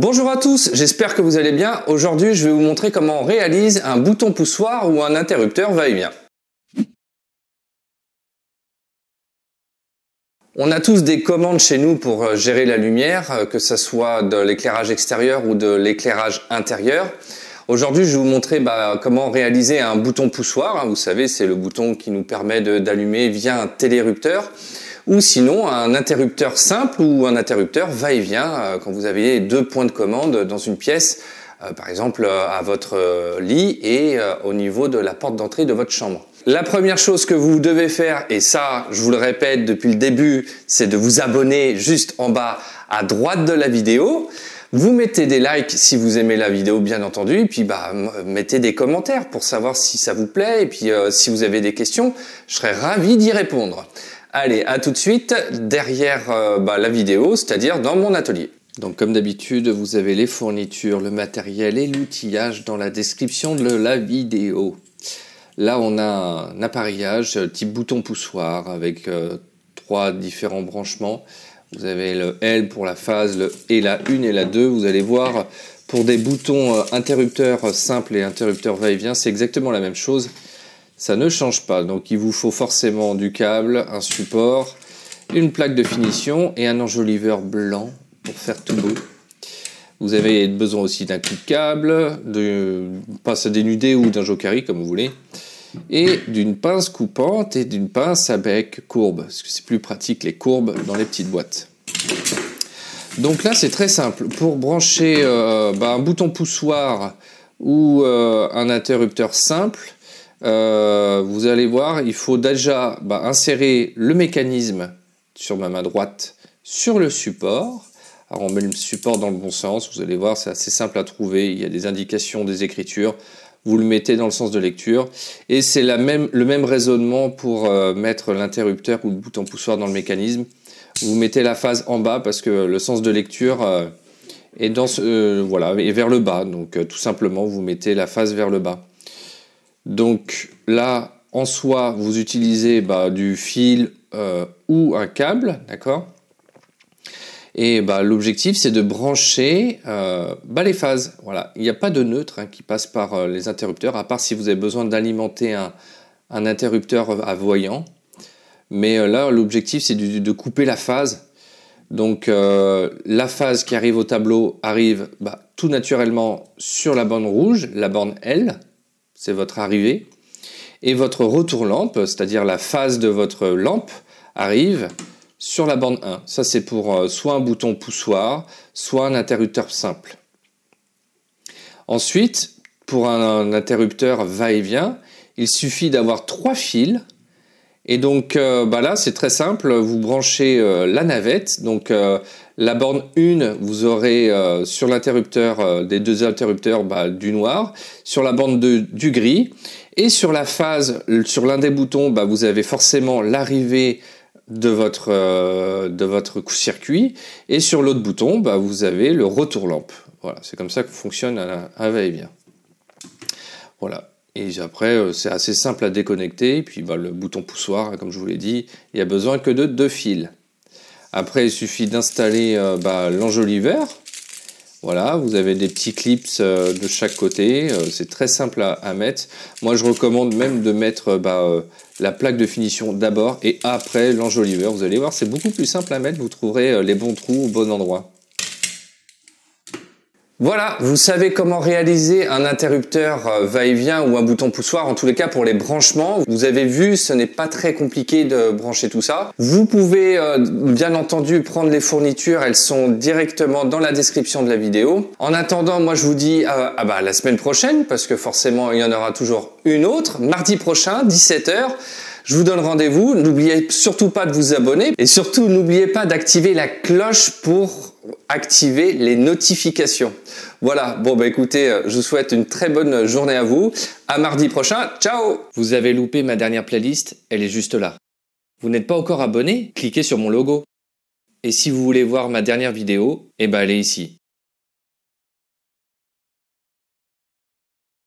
Bonjour à tous, j'espère que vous allez bien. Aujourd'hui, je vais vous montrer comment on réalise un bouton poussoir ou un interrupteur va-et-vient. On a tous des commandes chez nous pour gérer la lumière, que ce soit de l'éclairage extérieur ou de l'éclairage intérieur. Aujourd'hui, je vais vous montrer comment réaliser un bouton poussoir. Vous savez, c'est le bouton qui nous permet d'allumer via un télérupteur. Ou sinon un interrupteur simple ou un interrupteur va-et-vient quand vous avez deux points de commande dans une pièce, par exemple à votre lit et au niveau de la porte d'entrée de votre chambre. La première chose que vous devez faire, et ça je vous le répète depuis le début, c'est de vous abonner juste en bas à droite de la vidéo. Vous mettez des likes si vous aimez la vidéo bien entendu, et puis mettez des commentaires pour savoir si ça vous plaît, et puis si vous avez des questions, je serais ravi d'y répondre. Allez, à tout de suite derrière la vidéo, c'est-à-dire dans mon atelier. Donc comme d'habitude, vous avez les fournitures, le matériel et l'outillage dans la description de la vidéo. Là, on a un appareillage type bouton poussoir avec trois différents branchements. Vous avez le L pour la phase, le et la 1 et la 2. Vous allez voir, pour des boutons interrupteurs simples et interrupteurs va-et-vient, c'est exactement la même chose. Ça ne change pas, donc il vous faut forcément du câble, un support, une plaque de finition et un enjoliveur blanc pour faire tout beau. Vous avez besoin aussi d'un coup de câble, d'une pince à dénuder ou d'un jokari comme vous voulez, et d'une pince coupante et d'une pince à bec courbe, parce que c'est plus pratique les courbes dans les petites boîtes. Donc là c'est très simple, pour brancher un bouton poussoir ou un interrupteur simple, vous allez voir, il faut déjà insérer le mécanisme sur ma main droite sur le support. Alors on met le support dans le bon sens, vous allez voir, c'est assez simple à trouver, il y a des indications, des écritures, vous le mettez dans le sens de lecture, et c'est le même raisonnement pour mettre l'interrupteur ou le bouton poussoir dans le mécanisme. Vous mettez la phase en bas parce que le sens de lecture est est vers le bas, donc tout simplement vous mettez la phase vers le bas. Donc là, en soi, vous utilisez du fil ou un câble, d'accord? Et l'objectif, c'est de brancher les phases. Voilà, il n'y a pas de neutre qui passe par les interrupteurs, à part si vous avez besoin d'alimenter un interrupteur à voyant. Mais là, l'objectif, c'est de couper la phase. Donc la phase qui arrive au tableau arrive tout naturellement sur la borne rouge, la borne L. C'est votre arrivée, et votre retour lampe, c'est-à-dire la phase de votre lampe, arrive sur la borne 1. Ça c'est pour soit un bouton poussoir, soit un interrupteur simple. Ensuite, pour un interrupteur va-et-vient, il suffit d'avoir 3 fils, et donc là c'est très simple, vous branchez la navette, donc la borne 1, vous aurez sur l'interrupteur des deux interrupteurs du noir, sur la borne 2 du gris, et sur la phase, sur l'un des boutons, vous avez forcément l'arrivée de votre circuit, et sur l'autre bouton, vous avez le retour lampe. Voilà, c'est comme ça que fonctionne un va-et-vient. Voilà. Et après, c'est assez simple à déconnecter. Et puis le bouton poussoir, comme je vous l'ai dit, il n'y a besoin que de 2 fils. Après, il suffit d'installer l'enjoliveur. Voilà, vous avez des petits clips de chaque côté. C'est très simple à mettre. Moi, je recommande même de mettre la plaque de finition d'abord et après l'enjoliveur. Vous allez voir, c'est beaucoup plus simple à mettre. Vous trouverez les bons trous au bon endroit. Voilà, vous savez comment réaliser un interrupteur va-et-vient ou un bouton poussoir, en tous les cas pour les branchements. Vous avez vu, ce n'est pas très compliqué de brancher tout ça. Vous pouvez bien entendu prendre les fournitures, elles sont directement dans la description de la vidéo. En attendant, moi je vous dis la semaine prochaine, parce que forcément il y en aura toujours une autre, mardi prochain, 17 h. Je vous donne rendez-vous, n'oubliez surtout pas de vous abonner et surtout n'oubliez pas d'activer la cloche pour activer les notifications. Voilà, écoutez, je vous souhaite une très bonne journée à vous. À mardi prochain, ciao! Vous avez loupé ma dernière playlist, elle est juste là. Vous n'êtes pas encore abonné? Cliquez sur mon logo. Et si vous voulez voir ma dernière vidéo, elle est ici.